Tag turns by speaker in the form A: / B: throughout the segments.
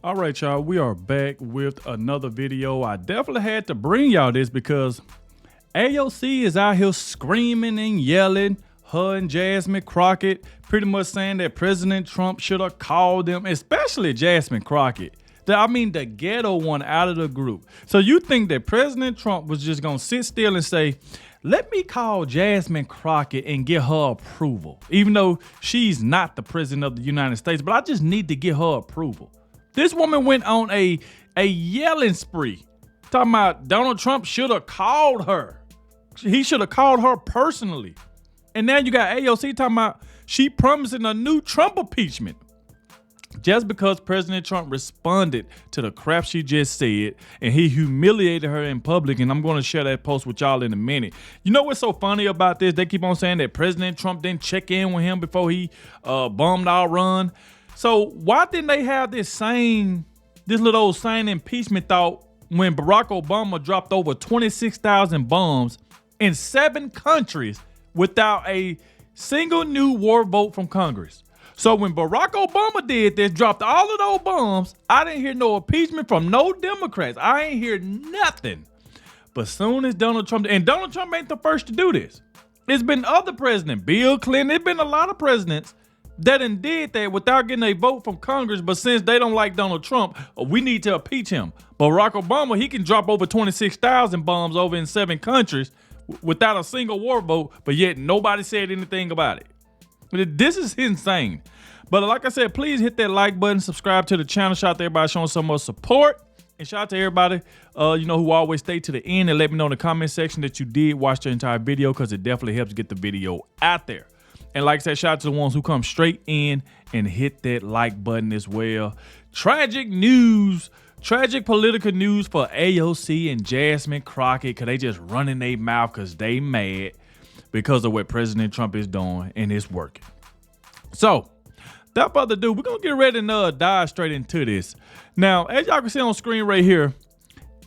A: All right, y'all, we are back with another video. I definitely had to bring y'all this because AOC is out here screaming and yelling, her and Jasmine Crockett, pretty much saying that President Trump should have called them, especially Jasmine Crockett. The ghetto one out of the group. So you think that President Trump was just going to sit still and say, let me call Jasmine Crockett and get her approval, even though she's not the president of the United States, but I just need to get her approval. This woman went on a yelling spree, talking about Donald Trump should have called her. He should have called her personally. And now you got AOC talking about she promising a new Trump impeachment. Just because President Trump responded to the crap she just said and he humiliated her in public, and I'm going to share that post with y'all in a minute. You know what's so funny about this? They keep on saying that President Trump didn't check in with him before he bombed our run. So why didn't they have this little old sane impeachment thought when Barack Obama dropped over 26,000 bombs in 7 countries without a single new war vote from Congress? So when Barack Obama did this, dropped all of those bombs, I didn't hear no impeachment from no Democrats. I ain't hear nothing. But soon as Donald Trump, and Donald Trump ain't the first to do this. It's been other presidents, Bill Clinton, it's been a lot of presidents that did that without getting a vote from Congress. But since they don't like Donald Trump, we need to impeach him. Barack Obama, he can drop over 26,000 bombs over in 7 countries without a single war vote, but yet nobody said anything about it. This is insane. But like I said, please hit that like button, subscribe to the channel. Shout out to everybody showing so much support. And shout out to everybody who always stay to the end and let me know in the comment section that you did watch the entire video, because it definitely helps get the video out there. And like I said, shout out to the ones who come straight in and hit that like button as well. Tragic news, tragic political news for AOC and Jasmine Crockett, because they just running their mouth because they mad because of what President Trump is doing, and it's working. So, without further ado, we're going to get ready and dive straight into this. Now, as y'all can see on screen right here,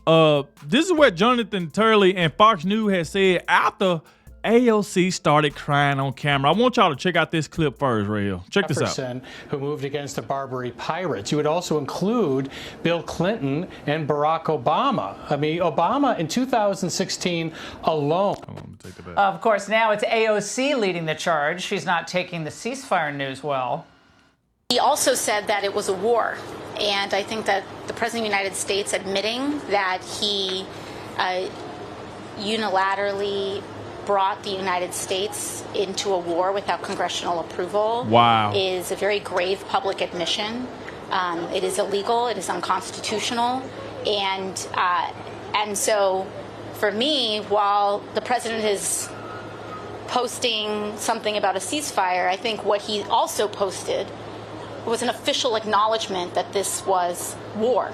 A: this is what Jonathan Turley and Fox News has said after AOC started crying on camera. I want y'all to check out this clip first, right here. Check this out.
B: Who moved against the Barbary Pirates. You would also include Bill Clinton and Barack Obama. I mean, Obama in 2016 alone.
C: Of course, now it's AOC leading the charge. She's not taking the ceasefire news well.
D: He also said that it was a war. And I think that the President of the United States admitting that he unilaterally brought the United States into a war without congressional approval is a very grave public admission. It is illegal. It is unconstitutional. And so for me, while the president is posting something about a ceasefire, I think what he also posted was an official acknowledgement that this was war.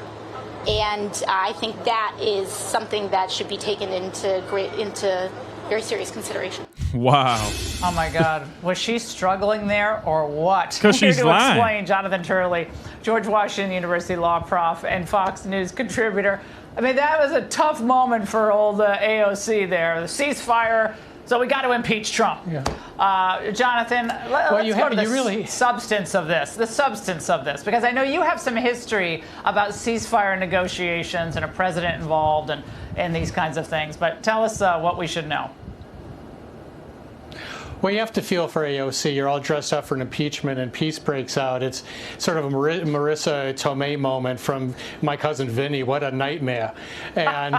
D: And I think that is something that should be taken into very serious consideration.
A: Wow.
C: Oh my God. Was she struggling there or what?
A: Because she's
C: Here to
A: lying.
C: explain, Jonathan Turley, George Washington University law prof and Fox News contributor. I mean, that was a tough moment for old AOC there. The ceasefire. So we got to impeach Trump. Yeah. Jonathan, let's go to the substance of this. The substance of this, because I know you have some history about ceasefire negotiations and a president involved and these kinds of things. But tell us what we should know.
B: Well, you have to feel for AOC. You're all dressed up for an impeachment and peace breaks out. It's sort of a Marissa Tomei moment from My Cousin Vinny. What a nightmare. And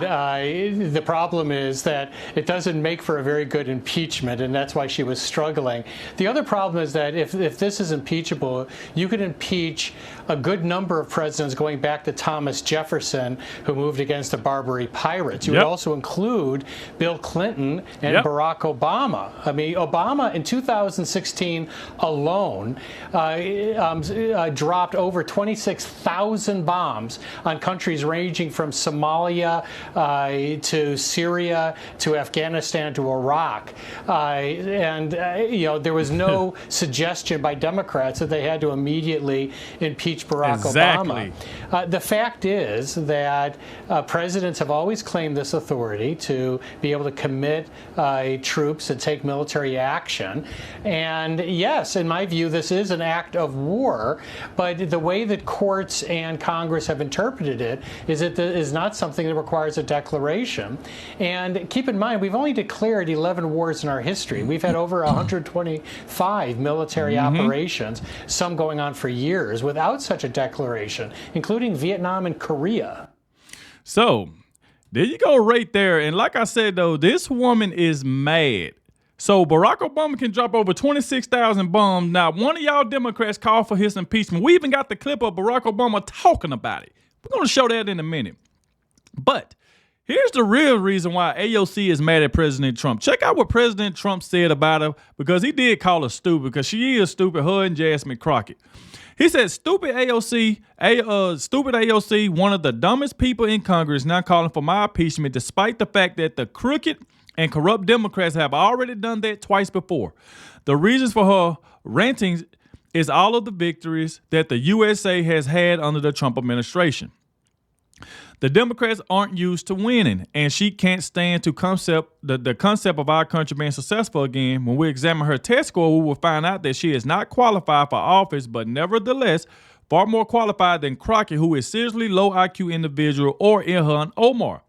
B: the problem is that it doesn't make for a very good impeachment, and that's why she was struggling. The other problem is that if this is impeachable, you could impeach a good number of presidents going back to Thomas Jefferson, who moved against the Barbary Pirates. You would also include Bill Clinton and Barack Obama. I mean, Obama in 2016 alone dropped over 26,000 bombs on countries ranging from Somalia to Syria to Afghanistan to Iraq. There was no suggestion by Democrats that they had to immediately impeach Barack Obama. The fact is that presidents have always claimed this authority to be able to commit troops and take military action action. And yes, in my view, this is an act of war, but the way that courts and Congress have interpreted it is not something that requires a declaration. And keep in mind, we've only declared 11 wars in our history. We've had over 125 military operations, some going on for years, without such a declaration, including Vietnam and Korea.
A: So there you go right there. And like I said, though, this woman is mad. So Barack Obama can drop over 26,000 bombs. Now, one of y'all Democrats called for his impeachment. We even got the clip of Barack Obama talking about it. We're going to show that in a minute. But here's the real reason why AOC is mad at President Trump. Check out what President Trump said about her, because he did call her stupid, because she is stupid, her and Jasmine Crockett. He said, stupid AOC, one of the dumbest people in Congress, now calling for my impeachment, despite the fact that the crooked and corrupt Democrats have already done that twice before. The reasons for her ranting is all of the victories that the USA has had under the Trump administration. The Democrats aren't used to winning, and she can't stand to the concept of our country being successful again. When we examine her test score, we will find out that she is not qualified for office, but nevertheless far more qualified than Crockett, who is seriously low IQ individual, or Ilhan Omar,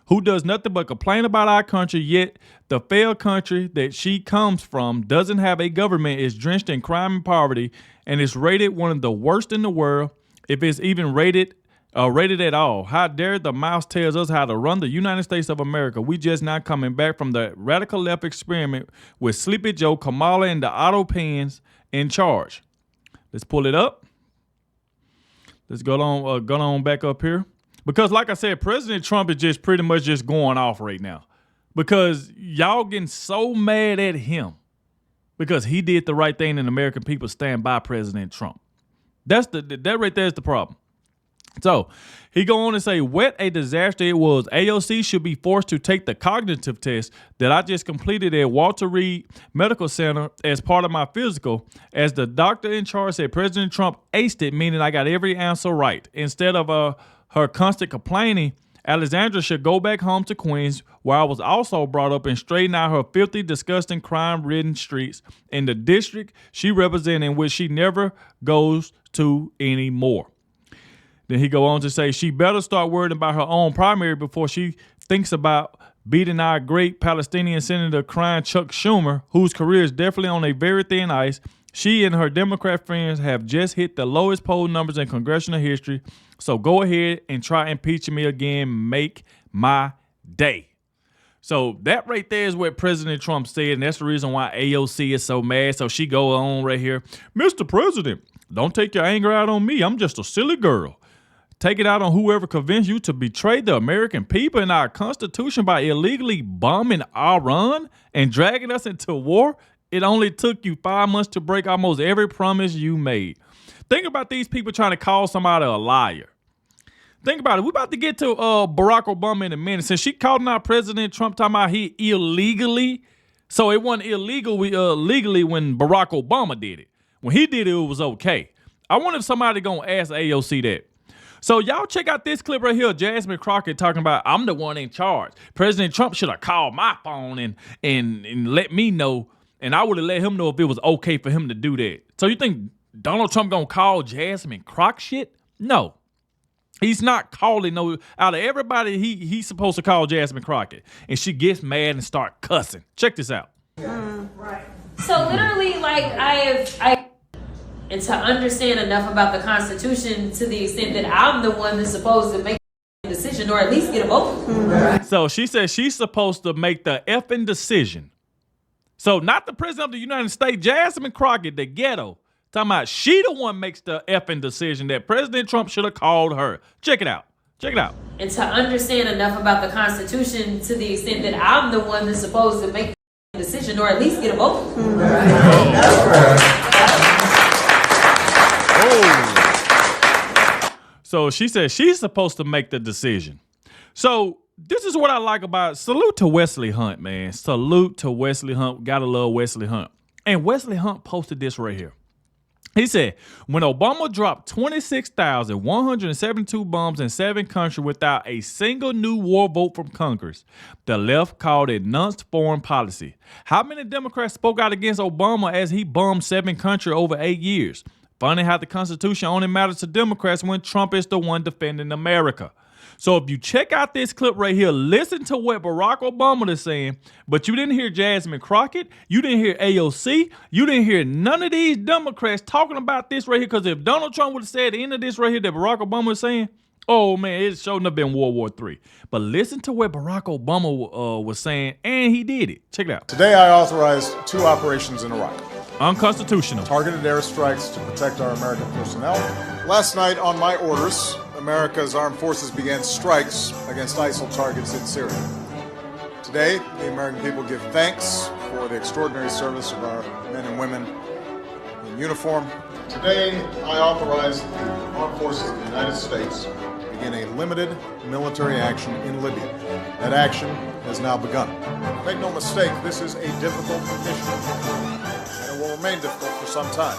A: who does nothing but complain about our country, yet the failed country that she comes from doesn't have a government, is drenched in crime and poverty, and is rated one of the worst in the world, if it's even rated at all. How dare the mouse tells us how to run the United States of America. We just not coming back from the radical left experiment with Sleepy Joe, Kamala, and the auto pens in charge. Let's pull it up. Let's go on back up here. Because like I said, President Trump is just pretty much just going off right now. Because y'all getting so mad at him because he did the right thing and American people stand by President Trump. That right there is the problem. So he go on and say, what a disaster it was. AOC should be forced to take the cognitive test that I just completed at Walter Reed Medical Center as part of my physical. As the doctor in charge said, President Trump aced it, meaning I got every answer right. Instead of her constant complaining, Alexandra should go back home to Queens, where I was also brought up, and straighten out her filthy, disgusting, crime-ridden streets in the district she represents, in which she never goes to anymore. Then he go on to say she better start worrying about her own primary before she thinks about beating our great Palestinian senator crying Chuck Schumer, whose career is definitely on a very thin ice. She and her Democrat friends have just hit the lowest poll numbers in congressional history. So go ahead and try impeaching me again. Make my day. So that right there is what President Trump said, and that's the reason why AOC is so mad. So she go on right here. Mr. President, don't take your anger out on me. I'm just a silly girl. Take it out on whoever convinced you to betray the American people and our Constitution by illegally bombing Iran and dragging us into war. It only took you 5 months to break almost every promise you made. Think about these people trying to call somebody a liar. Think about it. We're about to get to Barack Obama in a minute. Since she called out President Trump talking about he illegally, so it wasn't illegal legally when Barack Obama did it. When he did it, it was okay. I wonder if somebody gonna ask AOC that. So y'all check out this clip right here. Jasmine Crockett talking about, I'm the one in charge. President Trump should have called my phone and let me know, and I would have let him know if it was okay for him to do that. So you think Donald Trump gonna call Jasmine Crockett shit? No. He's not calling no. Out of everybody, he's supposed to call Jasmine Crockett. And she gets mad and start cussing. Check this out.
E: Right. So literally, like, and to understand enough about the Constitution to the extent that I'm the one that's supposed to make a decision or at least get a vote. Right.
A: So she says she's supposed to make the effing decision. So not the President of the United States, Jasmine Crockett, the ghetto, talking about she the one makes the effing decision that President Trump should have called her. Check it out. Check it out.
E: And to understand enough about the Constitution to the extent that I'm the one that's supposed to make a decision or at least get a vote. Right.
A: So she said she's supposed to make the decision. So this is what I like about, salute to Wesley Hunt, man. Salute to Wesley Hunt. Gotta love Wesley Hunt. And Wesley Hunt posted this right here. He said, when Obama dropped 26,172 bombs in 7 countries without a single new war vote from Congress, the left called it nuanced foreign policy. How many Democrats spoke out against Obama as he bombed 7 countries over 8 years? Funny how the Constitution only matters to Democrats when Trump is the one defending America. So if you check out this clip right here, listen to what Barack Obama is saying, but you didn't hear Jasmine Crockett, you didn't hear AOC, you didn't hear none of these Democrats talking about this right here, because if Donald Trump would have said the end of this right here that Barack Obama was saying, oh man, it shouldn't have been World War III. But listen to what Barack Obama was saying, and he did it. Check it out.
F: Today I authorized 2 operations in Iraq.
A: Unconstitutional.
F: Targeted airstrikes to protect our American personnel. Last night, on my orders, America's armed forces began strikes against ISIL targets in Syria. Today, the American people give thanks for the extraordinary service of our men and women in uniform. Today, I authorize the armed forces of the United States to begin a limited military action in Libya. That action has now begun. Make no mistake, this is a difficult mission, and it will remain difficult for some time.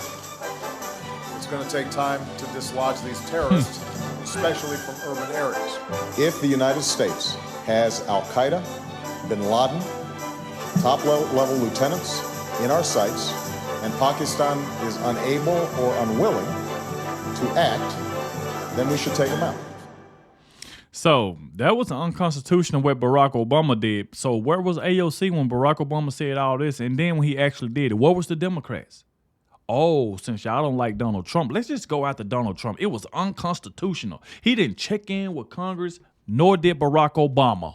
F: It's going to take time to dislodge these terrorists, especially from urban areas. If the United States has Al-Qaeda, bin Laden, top-level lieutenants in our sights, and Pakistan is unable or unwilling to act, then we should take them out.
A: So that was unconstitutional what Barack Obama did. So where was AOC when Barack Obama said all this? And then when he actually did it, what was the Democrats? Oh, since y'all don't like Donald Trump, let's just go after Donald Trump. It was unconstitutional. He didn't check in with Congress, nor did Barack Obama.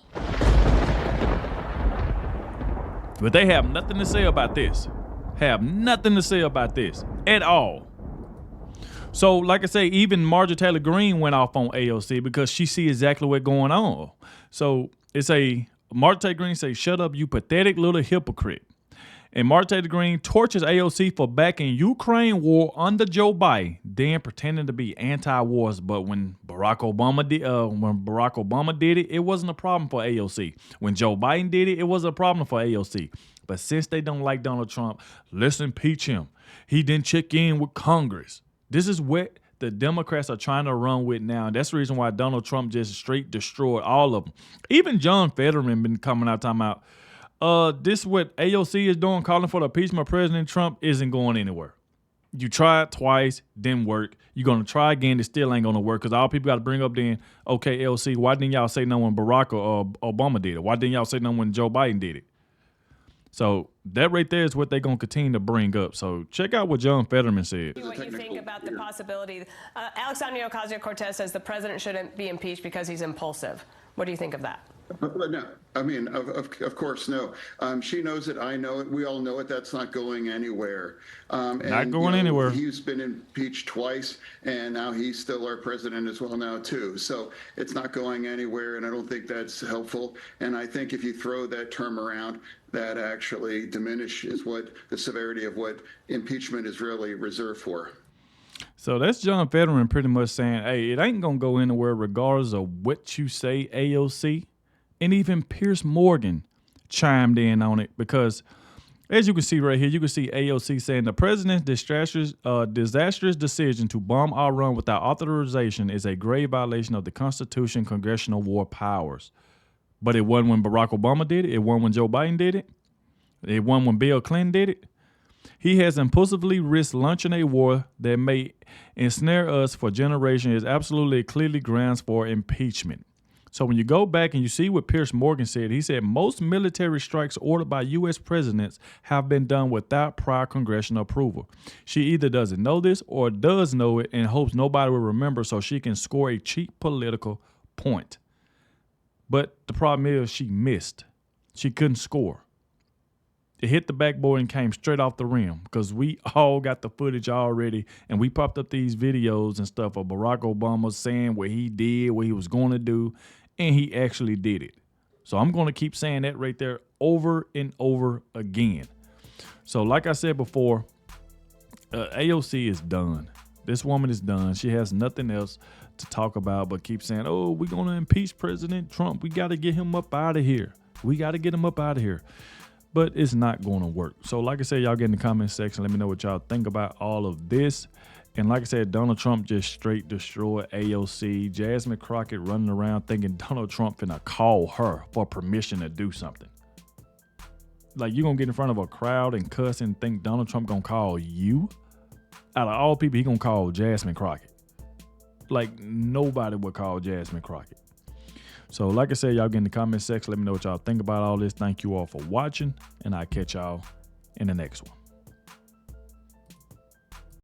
A: But they have nothing to say about this. Have nothing to say about this at all. So, like I say, even Marjorie Taylor Greene went off on AOC because she see exactly what's going on. So it's Marjorie Taylor Greene say, "Shut up, you pathetic little hypocrite." And Marjorie Taylor Greene tortures AOC for backing Ukraine war under Joe Biden, then pretending to be anti-wars. But when Barack Obama did it, it wasn't a problem for AOC. When Joe Biden did it, it wasn't a problem for AOC. But since they don't like Donald Trump, let's impeach him. He didn't check in with Congress. This is what the Democrats are trying to run with now. And that's the reason why Donald Trump just straight destroyed all of them. Even John Fetterman been coming out talking about, this what AOC is doing, calling for the impeachment of President Trump, isn't going anywhere. You tried twice, didn't work. You're going to try again, it still ain't going to work, because all people got to bring up then, okay, AOC, why didn't y'all say no when Barack or Obama did it? Why didn't y'all say no when Joe Biden did it? So that right there is what they're going to continue to bring up. So check out what John Fetterman said.
G: What you think about the possibility. Alexandria Ocasio-Cortez says the president shouldn't be impeached because he's impulsive. What do you think of that?
H: No, I mean, of course, no. She knows it. I know it. We all know it. That's not going anywhere.
A: Not going anywhere.
H: He's been impeached twice, and now he's still our president as well now, too. So it's not going anywhere, and I don't think that's helpful. And I think if you throw that term around, that actually diminishes what the severity of what impeachment is really reserved for.
A: So that's John Fetterman pretty much saying, hey, it ain't going to go anywhere regardless of what you say, AOC. And even Piers Morgan chimed in on it because, as you can see right here, you can see AOC saying the president's disastrous decision to bomb Iran without authorization is a grave violation of the Constitution, congressional war powers. But it wasn't when Barack Obama did it. It wasn't when Joe Biden did it. It wasn't when Bill Clinton did it. He has impulsively risked launching a war that may ensnare us for generations is absolutely clearly grounds for impeachment. So when you go back and you see what Piers Morgan said, he said most military strikes ordered by U.S. presidents have been done without prior congressional approval. She either doesn't know this or does know it and hopes nobody will remember so she can score a cheap political point. But the problem is she missed. She couldn't score. It hit the backboard and came straight off the rim because we all got the footage already and we popped up these videos and stuff of Barack Obama saying what he did, what he was going to do, and he actually did it. So I'm going to keep saying that right there over and over again. So like I said before, AOC is done. This woman is done. She has nothing else to talk about but keep saying, oh, we're going to impeach President Trump. We got to get him up out of here. We got to get him up out of here. but it's not going to work. So like I said, y'all get in the comment section. Let me know what y'all think about all of this. And like I said, Donald Trump just straight destroyed AOC. Jasmine Crockett running around thinking Donald Trump finna call her for permission to do something. Like, you gonna get in front of a crowd and cuss and think Donald Trump gonna call you? Out of all people, he gonna call Jasmine Crockett. Like, nobody would call Jasmine Crockett. So like I said, y'all get in the comment section. Let me know what y'all think about all this. Thank you all for watching, and I'll catch y'all in the next one.